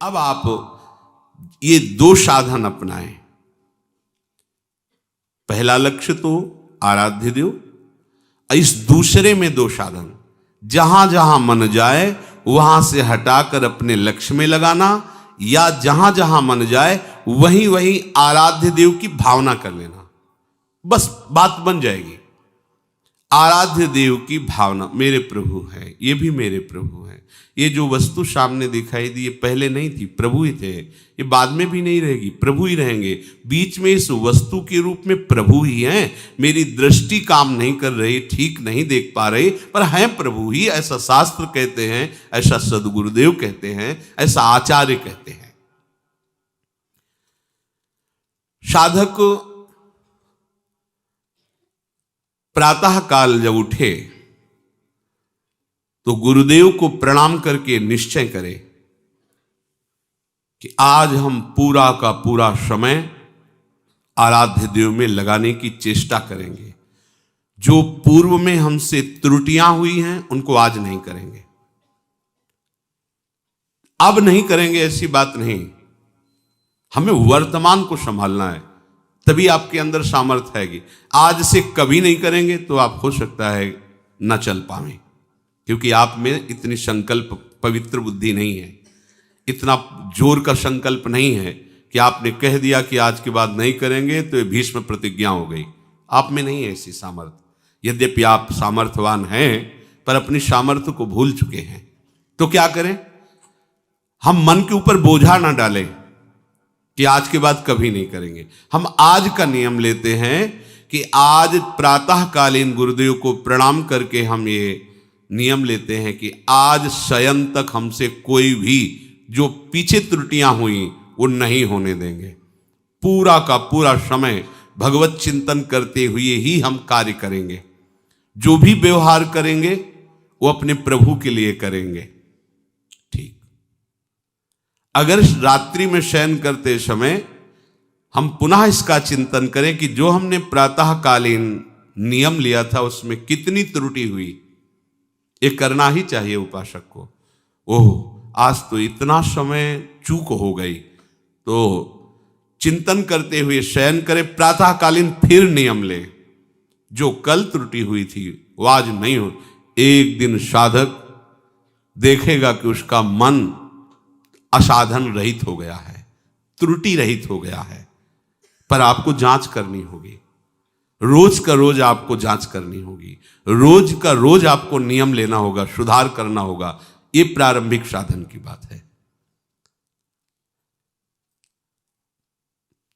अब आप ये दो साधन अपनाएं। पहला लक्ष्य तो आराध्य देव, इस दूसरे में दो साधन, जहां जहां मन जाए वहां से हटाकर अपने लक्ष्य में लगाना, या जहां जहां मन जाए वहीं वहीं आराध्य देव की भावना कर लेना, बस बात बन जाएगी। आराध्य देव की भावना, मेरे प्रभु हैं, ये भी मेरे प्रभु हैं। ये जो वस्तु सामने दिखाई दी, ये पहले नहीं थी, प्रभु ही थे। ये बाद में भी नहीं रहेगी, प्रभु ही रहेंगे। बीच में इस वस्तु के रूप में प्रभु ही हैं। मेरी दृष्टि काम नहीं कर रही, ठीक नहीं देख पा रही, पर हैं प्रभु ही। ऐसा शास्त्र कहते हैं, ऐसा सदगुरुदेव कहते हैं, ऐसा आचार्य कहते हैं। साधक प्रातः काल जब उठे तो गुरुदेव को प्रणाम करके निश्चय करे कि आज हम पूरा का पूरा समय आराध्य देव में लगाने की चेष्टा करेंगे। जो पूर्व में हमसे त्रुटियां हुई हैं उनको आज नहीं करेंगे। अब नहीं करेंगे ऐसी बात नहीं, हमें वर्तमान को संभालना है, तभी आपके अंदर सामर्थ्य आएगी। आज से कभी नहीं करेंगे तो आप हो सकता है न चल पाए, क्योंकि आप में इतनी संकल्प पवित्र बुद्धि नहीं है, इतना जोर का संकल्प नहीं है कि आपने कह दिया कि आज के बाद नहीं करेंगे तो ये भीष्म प्रतिज्ञा हो गई। आप में नहीं है ऐसी सामर्थ्य। यद्यपि आप सामर्थ्यवान हैं, पर अपनी सामर्थ्य को भूल चुके हैं। तो क्या करें? हम मन के ऊपर बोझा ना डालें कि आज के बाद कभी नहीं करेंगे। हम आज का नियम लेते हैं कि आज प्रातःकालीन गुरुदेव को प्रणाम करके हम ये नियम लेते हैं कि आज शयन तक हमसे कोई भी जो पीछे त्रुटियां हुई वो नहीं होने देंगे। पूरा का पूरा समय भगवत चिंतन करते हुए ही हम कार्य करेंगे। जो भी व्यवहार करेंगे वो अपने प्रभु के लिए करेंगे। ठीक, अगर रात्रि में शयन करते समय हम पुनः इसका चिंतन करें कि जो हमने प्रातःकालीन नियम लिया था उसमें कितनी त्रुटि हुई, ये करना ही चाहिए उपासक को। ओह, आज तो इतना समय चूक हो गई, तो चिंतन करते हुए शयन करें, प्रातःकालीन फिर नियम ले। जो कल त्रुटि हुई थी वो आज नहीं हो। एक दिन साधक देखेगा कि उसका मन असाधन रहित हो गया है, त्रुटि रहित हो गया है। पर आपको जांच करनी होगी, रोज का रोज आपको जांच करनी होगी, रोज का रोज आपको नियम लेना होगा, सुधार करना होगा। ये प्रारंभिक साधन की बात है।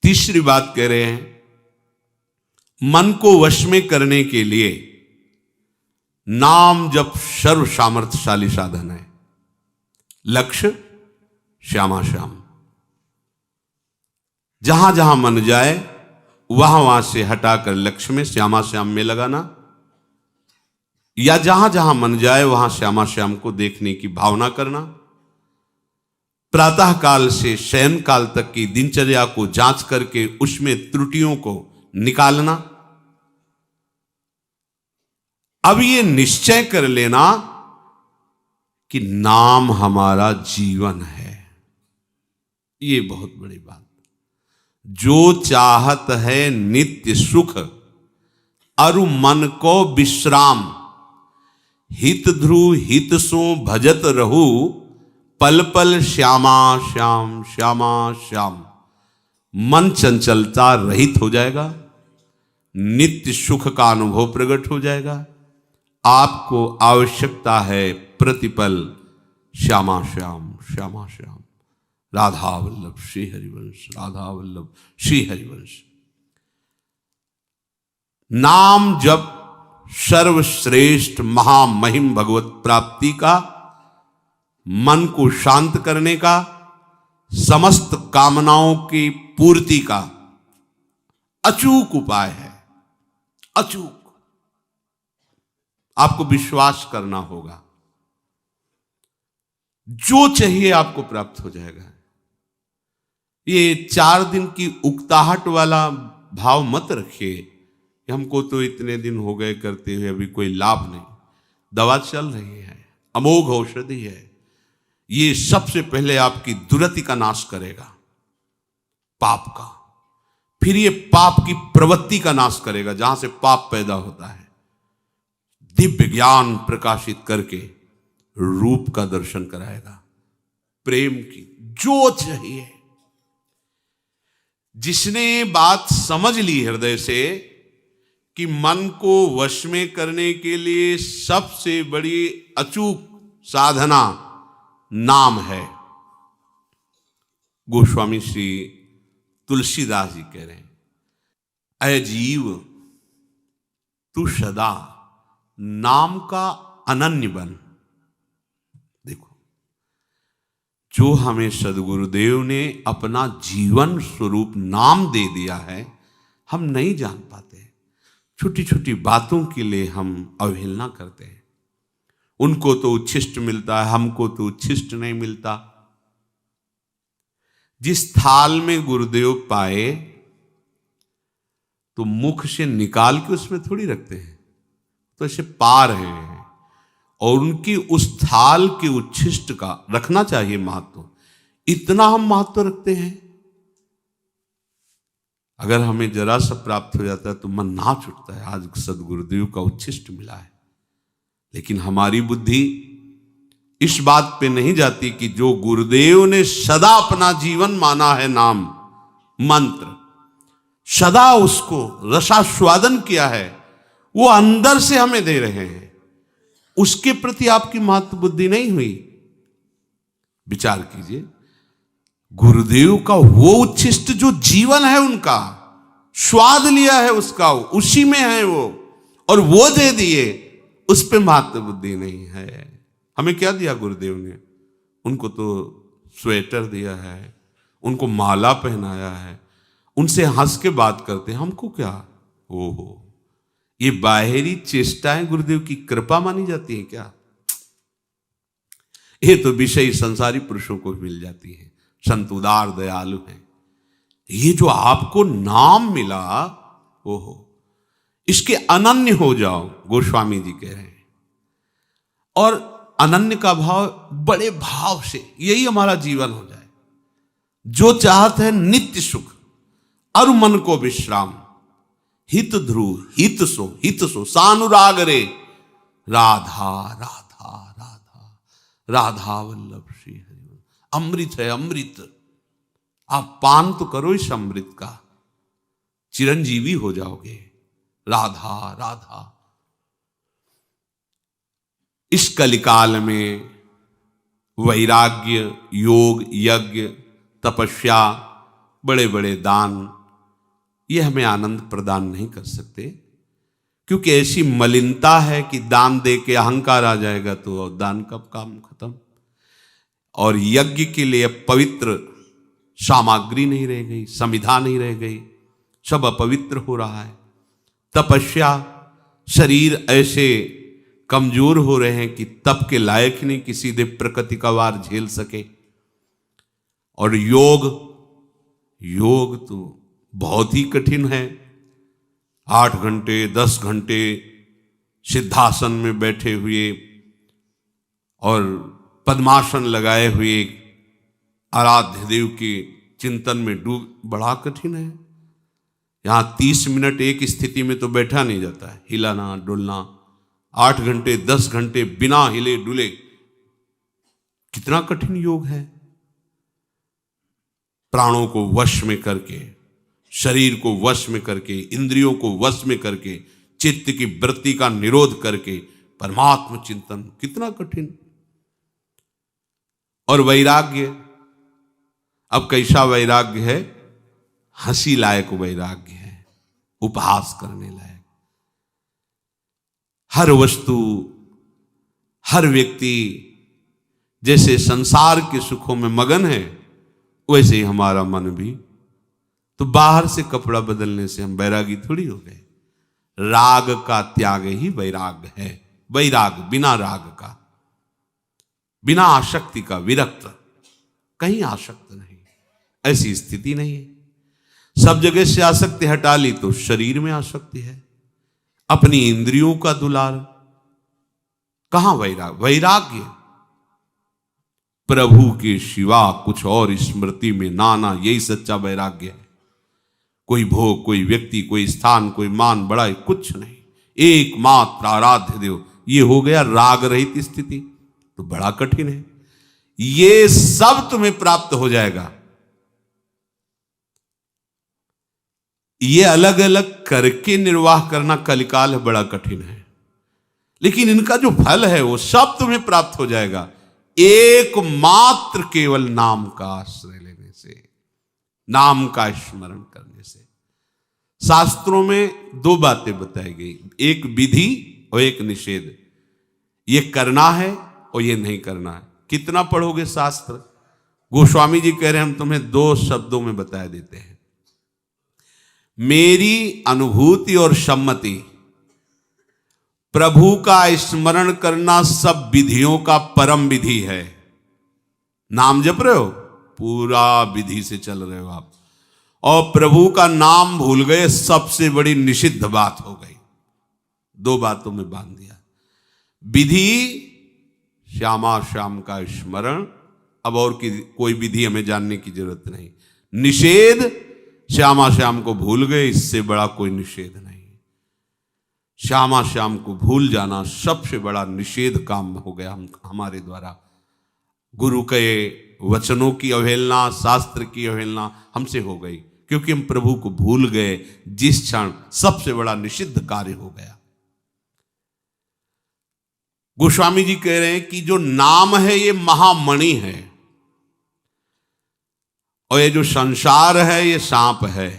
तीसरी बात कह रहे हैं, मन को वश में करने के लिए नाम जप सर्व सामर्थ्यशाली साधन है। लक्ष्य श्यामा श्याम, जहां जहां मन जाए वहां वहां से हटाकर लक्ष्य में श्यामा श्याम में लगाना, या जहां जहां मन जाए वहां श्यामा श्याम को देखने की भावना करना। प्रातः काल से शयन काल तक की दिनचर्या को जांच करके उसमें त्रुटियों को निकालना। अब ये निश्चय कर लेना कि नाम हमारा जीवन है। ये बहुत बड़ी बात। जो चाहत है नित्य सुख अरु मन को विश्राम, हित ध्रुव हित सो भजत रहू, पल पल श्यामा श्याम श्यामा श्याम। मन चंचलता रहित हो जाएगा, नित्य सुख का अनुभव प्रकट हो जाएगा। आपको आवश्यकता है प्रतिपल श्यामा श्याम श्यामा श्याम। राधा वल्लभ श्री हरिवंश, राधा वल्लभ श्री हरिवंश। नाम जप सर्वश्रेष्ठ महामहिम भगवत प्राप्ति का, मन को शांत करने का, समस्त कामनाओं की पूर्ति का अचूक उपाय है। अचूक, आपको विश्वास करना होगा, जो चाहिए आपको प्राप्त हो जाएगा। ये 4 दिन की उकताहट वाला भाव मत रखिए, हमको तो इतने दिन हो गए करते हुए अभी कोई लाभ नहीं। दवा चल रही है, अमोघ औषधि है। ये सबसे पहले आपकी दुर्गति का नाश करेगा, पाप का। फिर ये पाप की प्रवृत्ति का नाश करेगा, जहां से पाप पैदा होता है। दिव्य ज्ञान प्रकाशित करके रूप का दर्शन कराएगा, प्रेम की जो चाहिए। जिसने बात समझ ली हृदय से कि मन को वश में करने के लिए सबसे बड़ी अचूक साधना नाम है। गोस्वामी श्री तुलसीदास जी कह रहे हैं, अय जीव तू सदा नाम का अनन्य बन। देखो, जो हमें सदगुरुदेव ने अपना जीवन स्वरूप नाम दे दिया है, हम नहीं जान पाते। छोटी छोटी बातों के लिए हम अवहेलना करते हैं। उनको तो उच्छिष्ट मिलता है, हमको तो उच्छिष्ट नहीं मिलता। जिस थाल में गुरुदेव पाए तो मुख से निकाल के उसमें थोड़ी रखते हैं, तो ऐसे पा रहे हैं। और उनकी उस थाल के उच्छिष्ट का रखना चाहिए महत्व। इतना हम महत्व रखते हैं। अगर हमें जरा सा प्राप्त हो जाता है तो मन नाच उठता है, आज सदगुरुदेव का उच्छिष्ट मिला है। लेकिन हमारी बुद्धि इस बात पे नहीं जाती कि जो गुरुदेव ने सदा अपना जीवन माना है, नाम मंत्र, सदा उसको रसास्वादन किया है, वो अंदर से हमें दे रहे हैं। उसके प्रति आपकी महत्व बुद्धि नहीं हुई। विचार कीजिए, गुरुदेव का वो उच्छिष्ट जो जीवन है, उनका स्वाद लिया है, उसका उसी में है वो, और वो दे दिए, उस पे महत्व बुद्धि नहीं है। हमें क्या दिया गुरुदेव ने? उनको तो स्वेटर दिया है, उनको माला पहनाया है, उनसे हंस के बात करते हैं, हमको क्या? ओहो, ये बाहरी चेष्टाएं गुरुदेव की कृपा मानी जाती है क्या? ये तो विषय संसारी पुरुषों को मिल जाती है। संत उदार दयालु हैं। ये जो आपको नाम मिला, ओहो, इसके अनन्य हो जाओ, गोस्वामी जी कह रहे हैं। और अनन्य का भाव बड़े भाव से, यही हमारा जीवन हो जाए। जो चाहते हैं नित्य सुख और मन को विश्राम, हित ध्रुव हित सो सानुराग रे, राधा राधा राधा राधा वल्लभ श्री हरि। अमृत है अमृत, आप पान तो करो इस अमृत का, चिरंजीवी हो जाओगे। राधा राधा। इस कलिकाल में वैराग्य, योग, यज्ञ, तपस्या, बड़े बड़े दान, ये हमें आनंद प्रदान नहीं कर सकते, क्योंकि ऐसी मलिनता है कि दान दे के अहंकार आ जाएगा तो दान का काम खत्म। और यज्ञ के लिए पवित्र सामग्री नहीं रह गई, संविधा नहीं रह गई, सब अपवित्र हो रहा है। तपस्या, शरीर ऐसे कमजोर हो रहे हैं कि तप के लायक नहीं कि सीधे प्रकृति का वार झेल सके। और योग तो बहुत ही कठिन है। 8 घंटे 10 घंटे सिद्धासन में बैठे हुए और पद्मासन लगाए हुए आराध्य देव के चिंतन में डूब, बड़ा कठिन है। यहां 30 मिनट एक स्थिति में तो बैठा नहीं जाता है, हिलाना डुलना। 8 घंटे 10 घंटे बिना हिले डुले, कितना कठिन योग है। प्राणों को वश में करके, शरीर को वश में करके, इंद्रियों को वश में करके, चित्त की वृत्ति का निरोध करके परमात्मा चिंतन, कितना कठिन। और वैराग्य, अब कैसा वैराग्य है? हंसी लायक वैराग्य है, उपहास करने लायक। हर वस्तु, हर व्यक्ति जैसे संसार के सुखों में मगन है, वैसे ही हमारा मन भी। तो बाहर से कपड़ा बदलने से हम वैरागी थोड़ी हो गए। राग का त्याग ही वैराग है। वैराग बिना राग का, बिना आसक्ति का, विरक्त, कहीं आसक्त नहीं, ऐसी स्थिति नहीं है। सब जगह से आसक्ति हटा ली तो शरीर में आसक्ति है, अपनी इंद्रियों का दुलार। कहां वैराग? वैराग्य प्रभु के सिवा कुछ और स्मृति में ना आना, यही सच्चा वैराग्य है। कोई भोग, कोई व्यक्ति, कोई स्थान, कोई मान बड़ाई, कुछ नहीं, एकमात्र आराध्य देव। ये हो गया राग रहित स्थिति। तो बड़ा कठिन है, ये सब तुम्हें प्राप्त हो जाएगा। ये अलग अलग करके निर्वाह करना कलिकाल बड़ा कठिन है, लेकिन इनका जो फल है वो सब तुम्हें प्राप्त हो जाएगा, एकमात्र केवल नाम का आश्रय लेने से, नाम का स्मरण करने से। शास्त्रों में दो बातें बताई गई, एक विधि और एक निषेध। ये करना है और ये नहीं करना है। कितना पढ़ोगे शास्त्र? गोस्वामी जी कह रहे हैं हम तुम्हें दो शब्दों में बता देते हैं। मेरी अनुभूति और सम्मति, प्रभु का स्मरण करना सब विधियों का परम विधि है। नाम जप रहे हो, पूरा विधि से चल रहे हो आप, और प्रभु का नाम भूल गए, सबसे बड़ी निषिद्ध बात हो गई। दो बातों में बांध दिया। विधि श्यामा श्याम का स्मरण, अब और कोई विधि हमें जानने की जरूरत नहीं। निषेध, श्यामा श्याम को भूल गए, इससे बड़ा कोई निषेध नहीं। श्यामा श्याम को भूल जाना सबसे बड़ा निषेध काम हो गया हमारे द्वारा। गुरु के वचनों की अवहेलना, शास्त्र की अवहेलना हमसे हो गई, क्योंकि हम प्रभु को भूल गए। जिस क्षण सबसे बड़ा निषिद्ध कार्य हो गया। गोस्वामी जी कह रहे हैं कि जो नाम है ये महामणि है, और ये जो संसार है ये सांप है।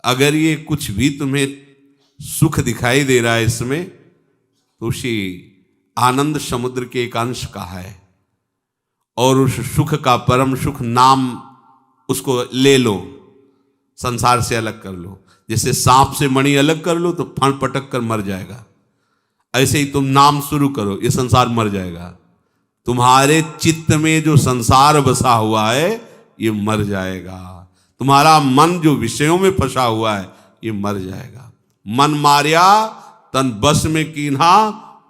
अगर ये कुछ भी तुम्हें सुख दिखाई दे रहा है इसमें, तो उसी आनंद समुद्र के एक अंश का है, और उस सुख का परम सुख नाम, उसको ले लो, संसार से अलग कर लो। जैसे सांप से मणि अलग कर लो तो फण पटक कर मर जाएगा, ऐसे ही तुम नाम शुरू करो, ये संसार मर जाएगा। तुम्हारे चित्त में जो संसार बसा हुआ है ये मर जाएगा। तुम्हारा मन जो विषयों में फंसा हुआ है ये मर जाएगा। मन मारिया तन बस में कीन्हा,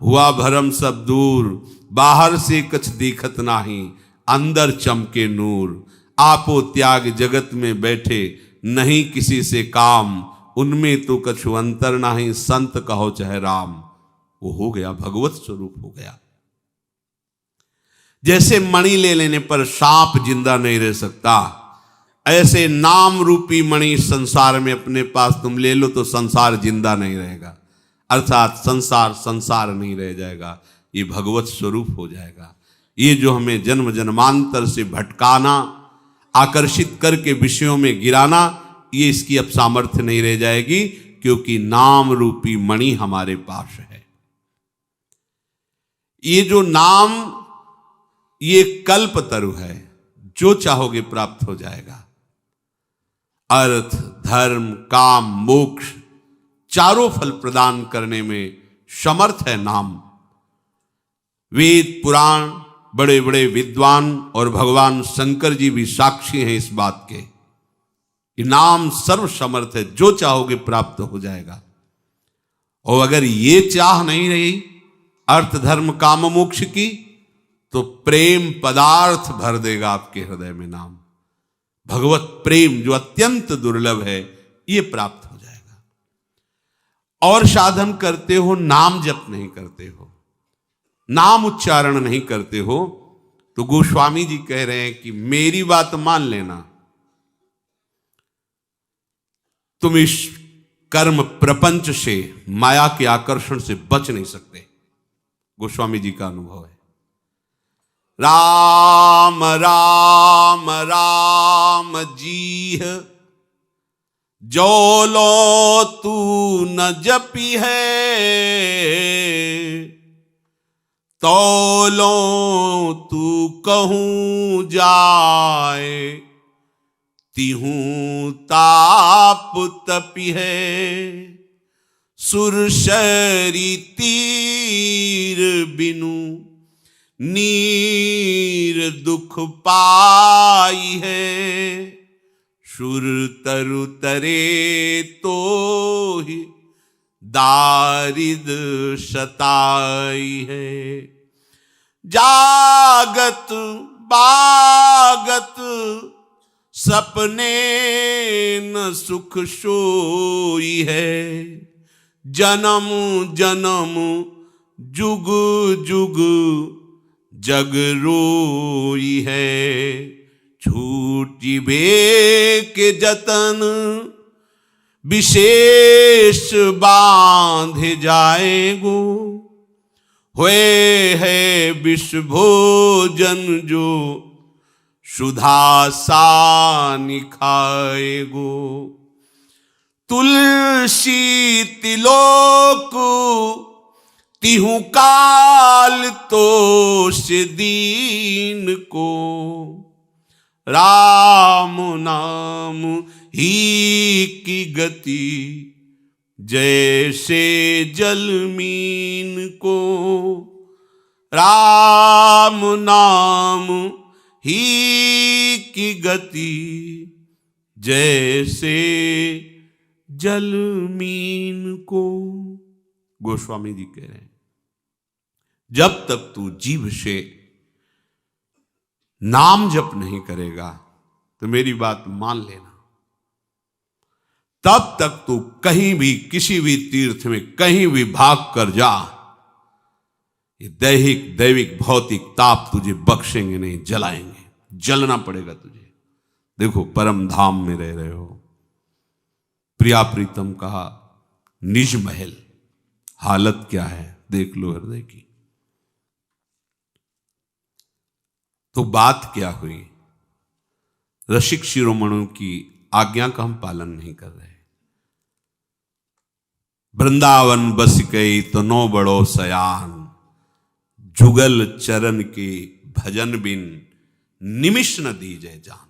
हुआ भरम सब दूर। बाहर से कछ दिखत नाही, अंदर चमके नूर। आपो त्याग जगत में बैठे, नहीं किसी से काम। उनमें तो कछु अंतर नाही, संत कहो चाहे राम। वो हो गया, भगवत स्वरूप हो गया। जैसे मणि ले लेने पर सांप जिंदा नहीं रह सकता, ऐसे नाम रूपी मणि संसार में अपने पास तुम ले लो तो संसार जिंदा नहीं रहेगा, अर्थात संसार संसार नहीं रह जाएगा, ये भगवत स्वरूप हो जाएगा। ये जो हमें जन्म जन्मांतर से भटकाना, आकर्षित करके विषयों में गिराना, ये इसकी अब सामर्थ्य नहीं रह जाएगी, क्योंकि नाम रूपी मणि हमारे पास है। ये जो नाम, ये कल्प तरु है, जो चाहोगे प्राप्त हो जाएगा। अर्थ, धर्म, काम, मोक्ष, चारों फल प्रदान करने में समर्थ है नाम। वेद पुराण, बड़े बड़े विद्वान और भगवान शंकर जी भी साक्षी हैं इस बात के कि नाम सर्व समर्थ है, जो चाहोगे प्राप्त हो जाएगा। और अगर ये चाह नहीं रही अर्थ धर्म काम मोक्ष की, तो प्रेम पदार्थ भर देगा आपके हृदय में नाम। भगवत प्रेम जो अत्यंत दुर्लभ है, ये प्राप्त हो जाएगा। और साधन करते हो, नाम जप नहीं करते हो, नाम उच्चारण नहीं करते हो, तो गोस्वामी जी कह रहे हैं कि मेरी बात मान लेना, तुम इस कर्म प्रपंच से, माया के आकर्षण से बच नहीं सकते। गोस्वामी जी का अनुभव है। राम राम राम जीह, जो लो तू न जपी है, तो लो तू कहूं जाए, तिहूं ताप तपी है। सुरसरी तीर बिनु नीर दुख पाई है। सुर तरु तरे तो ही दारिद सताई है। जागत बागत सपने न सुख सोई है, जन्म जन्म जुग जुग जग रोई है। छूटी बे के जतन विशेष बांध जाएगो, हुए है विष भोजन जो सुधा सा निखाएगो। तुलसी तिलोक तिहु काल तो से दीन को, राम नाम ही की गति जैसे जलमीन को। राम नाम ही की गति जैसे जलमीन को। गोस्वामी जी कह रहे हैं, जब तक तू जीभ से नाम जप नहीं करेगा तो मेरी बात मान लेना, तब तक तू कहीं भी किसी भी तीर्थ में कहीं भी भाग कर जा, ये दैहिक दैविक भौतिक ताप तुझे बख्शेंगे नहीं, जलाएंगे, जलना पड़ेगा तुझे। देखो परम धाम में रह रहे हो, प्रिया प्रीतम कहा निज महल, हालत क्या है देख लो हृदय की। तो बात क्या हुई, रसिक शिरोमणियों की आज्ञा का हम पालन नहीं कर रहे। वृंदावन बस गई तो नो बड़ो सयान, जुगल चरण के भजन बिन निमिष न दीजे जान।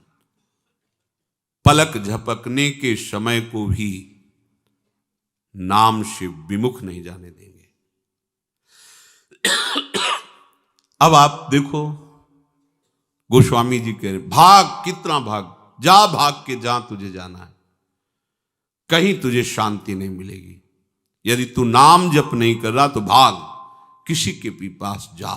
पलक झपकने के समय को भी नाम से विमुख नहीं जाने देंगे। अब आप देखो गोस्वामी जी कह रहे भाग, कितना भाग, जा भाग के जहां तुझे जाना है, कहीं तुझे शांति नहीं मिलेगी। यदि तू नाम जप नहीं कर रहा तो भाग, किसी के भी पास जा।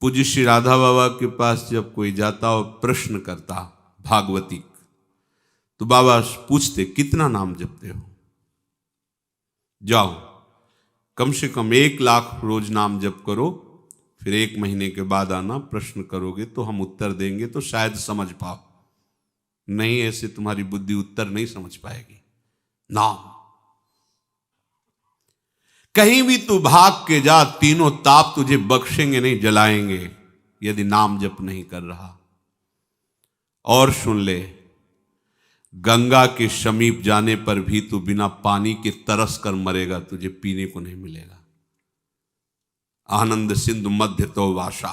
पूज्य श्री राधा बाबा के पास जब कोई जाता और प्रश्न करता भागवतिक, तो बाबा पूछते कितना नाम जपते हो, जाओ कम से कम 1 लाख रोज नाम जप करो, फिर 1 महीने के बाद आना, प्रश्न करोगे तो हम उत्तर देंगे तो शायद समझ पाओ, नहीं ऐसे तुम्हारी बुद्धि उत्तर नहीं समझ पाएगी। नाम कहीं भी तू भाग के जा, तीनों ताप तुझे बख्शेंगे नहीं, जलाएंगे यदि नाम जप नहीं कर रहा। और सुन ले, गंगा के समीप जाने पर भी तू बिना पानी के तरस कर मरेगा, तुझे पीने को नहीं मिलेगा। आनंद सिंधु मध्य तो वासा,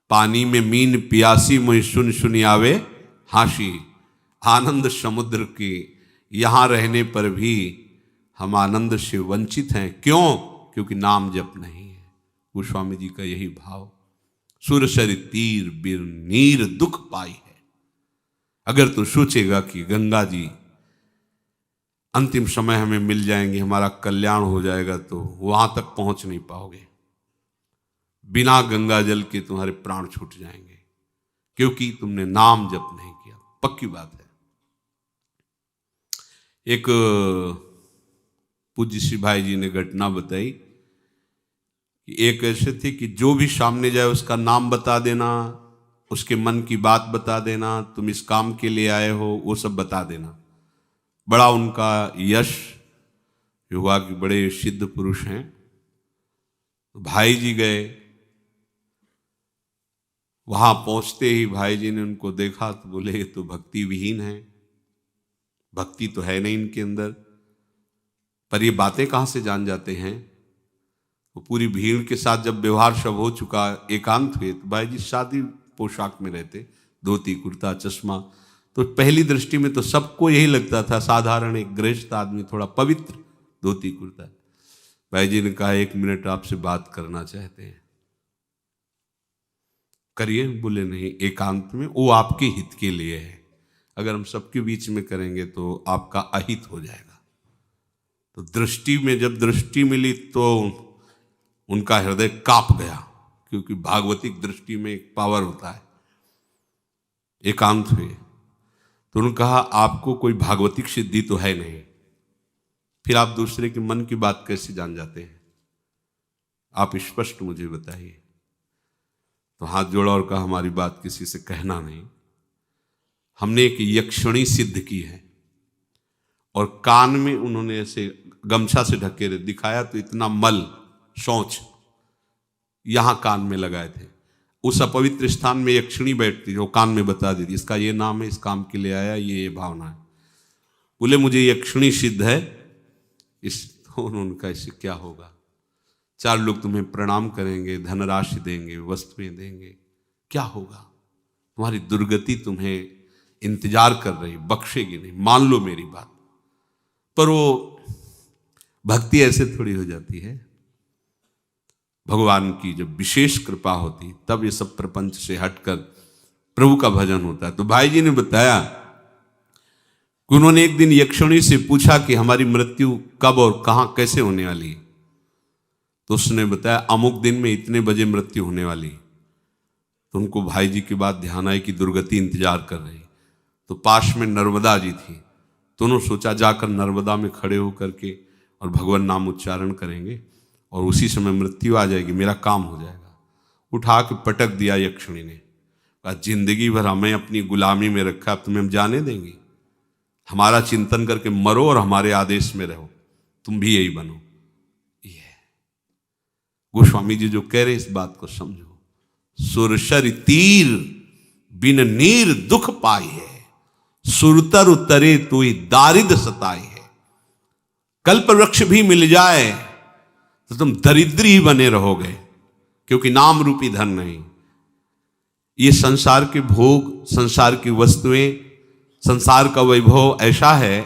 पानी में मीन प्यासी मुझे सुन सुनी आवे हाशी। आनंद समुद्र की यहां रहने पर भी हम आनंद से वंचित हैं, क्यों? क्योंकि नाम जप नहीं है। गोस्वामी जी का यही भाव, सुरसर तीर बिर नीर दुख पाई है। अगर तू सोचेगा कि गंगा जी अंतिम समय हमें मिल जाएंगे, हमारा कल्याण हो जाएगा, तो वहां तक पहुंच नहीं पाओगे। बिना गंगा जल के तुम्हारे प्राण छूट जाएंगे, क्योंकि तुमने नाम जप नहीं किया। पक्की बात है। एक पूज्य श्री भाई जी ने घटना बताई कि एक ऐसे थे कि जो भी सामने जाए उसका नाम बता देना, उसके मन की बात बता देना, तुम इस काम के लिए आए हो, वो सब बता देना। बड़ा उनका यश हुआ कि बड़े सिद्ध पुरुष हैं। भाई जी गए, वहां पहुंचते ही भाई जी ने उनको देखा तो बोले ये तो भक्ति विहीन है, भक्ति तो है नहीं इनके अंदर, पर ये बातें कहां से जान जाते हैं। वो पूरी भीड़ के साथ जब व्यवहार सब हो चुका, एकांत हुए, तो भाई जी शादी पोशाक में रहते, धोती कुर्ता चश्मा। तो पहली दृष्टि में तो सबको यही लगता था साधारण एक गृहस्थ आदमी, थोड़ा पवित्र धोती कुर्ता। भाई जी ने कहा 1 मिनट आपसे बात करना चाहते हैं। करिए। बोले नहीं, एकांत में, वो आपके हित के लिए है, अगर हम सबके बीच में करेंगे तो आपका अहित हो जाएगा। तो दृष्टि में जब दृष्टि मिली तो उनका हृदय कांप गया, क्योंकि भागवतिक दृष्टि में एक पावर होता है। एकांत हुए तो उन्होंने कहा, आपको कोई भागवतिक सिद्धि तो है नहीं, फिर आप दूसरे के मन की बात कैसे जान जाते हैं? आप स्पष्ट मुझे बताइए। तो हाथ जोड़ा और कहा, हमारी बात किसी से कहना नहीं। हमने एक यक्षिणी सिद्ध की है। और कान में उन्होंने ऐसे गमछा से ढके रहे, दिखाया तो इतना मल शौच यहां कान में लगाए थे। उस अपवित्र स्थान में यक्षिणी बैठती, जो कान में बता देती, इसका ये नाम है, इस काम के लिए आया, ये भावना है। बोले मुझे यक्षिणी सिद्ध है। इस तो उन्होंने कहा, इससे क्या होगा? 4 लोग तुम्हें प्रणाम करेंगे, धनराशि देंगे, वस्तुएं देंगे, क्या होगा? तुम्हारी दुर्गति तुम्हें इंतजार कर रही, बख्शेगी नहीं, मान लो मेरी बात। पर वो भक्ति ऐसे थोड़ी हो जाती है। भगवान की जब विशेष कृपा होती तब ये सब प्रपंच से हटकर प्रभु का भजन होता है। तो भाई जी ने बताया कि उन्होंने एक दिन यक्षिणी से पूछा कि हमारी मृत्यु कब और कहां कैसे होने वाली है। तो उसने बताया, अमुक दिन में इतने बजे मृत्यु होने वाली। तो उनको भाई जी की बात ध्यान आई कि दुर्गति इंतजार कर रही। तो पास में नर्मदा जी थी, तो उन्होंने सोचा जाकर नर्मदा में खड़े होकर के और भगवान नाम उच्चारण करेंगे और उसी समय मृत्यु आ जाएगी, मेरा काम हो जाएगा। उठा के पटक दिया यक्षिणी ने। कहा, जिंदगी भर हमें अपनी गुलामी में रखा, अब तुम्हें हम जाने देंगे? हमारा चिंतन करके मरो और हमारे आदेश में रहो, तुम भी यही बनो। ये गोस्वामी जी जो कह रहे इस बात को समझो। सुरसर तीर बिन नीर दुख पाई है, सुरतर उतरे तो दारिद सताई है। कल्प वृक्ष भी मिल जाए तो तुम दरिद्र ही बने रहोगे, क्योंकि नाम रूपी धन नहीं। ये संसार के भोग, संसार की वस्तुएं, संसार का वैभव ऐसा है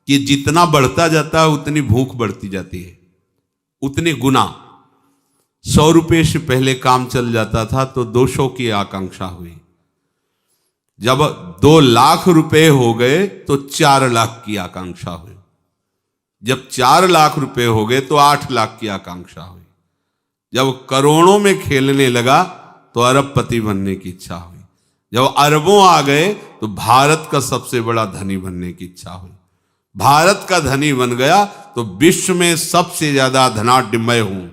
कि जितना बढ़ता जाता है उतनी भूख बढ़ती जाती है, उतने गुना। 100 रुपये से पहले काम चल जाता था तो 200 की आकांक्षा हुई। जब 2 लाख रुपए हो गए तो 4 लाख की आकांक्षा हुई। जब 4 लाख रुपए हो गए तो 8 लाख की आकांक्षा हुई। जब करोड़ों में खेलने लगा तो अरबपति बनने की इच्छा हुई। जब अरबों आ गए तो भारत का सबसे बड़ा धनी बनने की इच्छा हुई। भारत का धनी बन गया तो विश्व में सबसे ज्यादा धनाढ्य हूं,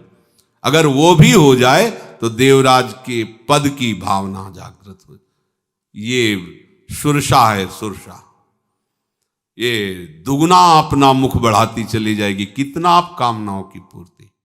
अगर वो भी हो जाए तो देवराज के पद की भावना जागृत हो। ये सुरसा है, सुरसा। ये दुगना अपना मुख बढ़ाती चली जाएगी, कितना आप कामनाओं की पूर्ति।